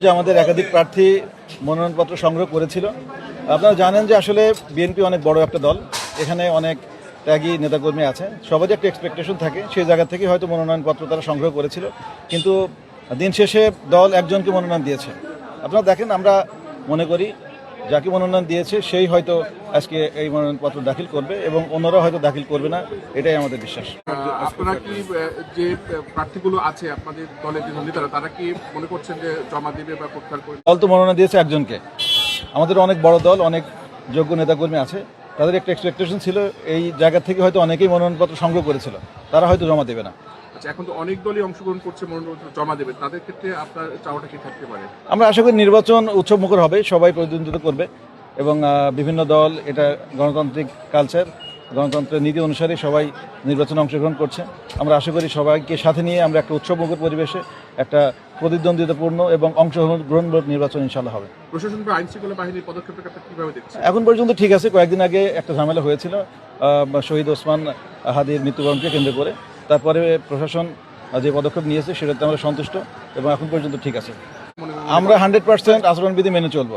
যে আমাদের একাধিক প্রার্থী মনোনয়নপত্র সংগ্রহ করেছিল। আপনারা জানেন যে আসলে বিএনপি অনেক বড় একটা দল, এখানে অনেক ত্যাগী নেতাকর্মী আছে, সবারই একটা এক্সপেকটেশন থাকে, সেই জায়গা থেকে হয়তো মনোনয়নপত্র তারা সংগ্রহ করেছিল। কিন্তু দিন শেষে দল একজনকে মনোনয়ন দিয়েছে। আপনারা দেখেন, আমরা মনে করি যাকে মনোনয়ন দিয়েছে সেই হয়তো আজকে এই মনোনয়নপত্র দাখিল করবে এবং অন্যরা হয়তো দাখিল করবে না, এটাই আমাদের বিশ্বাস। আপনারা কি যে প্রার্থীগুলো আছে আপনাদের দলের যে নেতারা তারা কি মনে করছেন যে জমা দেবে বা প্রত্যাহার করবে? দল তো মনোনয়ন দিয়েছে একজনকে, আমাদের অনেক বড় দল, অনেক যোগ্য নেতাকর্মী আছে, তাদের একটা এক্সপেকটেশন ছিল এই জায়গা থেকে হয়তো অনেকেই মনোনয়নপত্র সংগ্রহ করেছিল, তারা হয়তো জমা দেবে না। আচ্ছা, এখন তো অনেক দলই অংশগ্রহণ করছে মনোনয়নপত্র জমা দেবে, তাদের ক্ষেত্রে আপনার চাওয়াটা কি থাকতে পারে? আমরা আশা করি নির্বাচন উৎসবমুখর হবে, সবাই প্রতিদ্বন্দ্বিতা করবে এবং বিভিন্ন দল, এটা গণতান্ত্রিক কালচার, গণতন্ত্রের নীতি অনুসারে সবাই নির্বাচনে অংশগ্রহণ করছে। আমরা আশা করি সবাইকে সাথে নিয়ে আমরা একটা উৎসবমুখর পরিবেশে একটা প্রতিদ্বন্দ্বিতাপূর্ণ এবং অংশগ্রহণমূলক নির্বাচন ইনশাল্লাহ হবে। প্রশাসন বা আইন শৃঙ্খলা বাহিনীর পদক্ষেপের কথা কিভাবে দেখছেন? এখন পর্যন্ত ঠিক আছে। কয়েকদিন আগে একটা ঝামেলা হয়েছিল শহীদ ওসমান হাদির মৃত্যুবরণকে কেন্দ্র করে, তারপরে প্রশাসন যে পদক্ষেপ নিয়েছে সেটাতে আমরা সন্তুষ্ট এবং এখন পর্যন্ত ঠিক আছে। আমরা 100% আচরণবিধি মেনে চলব।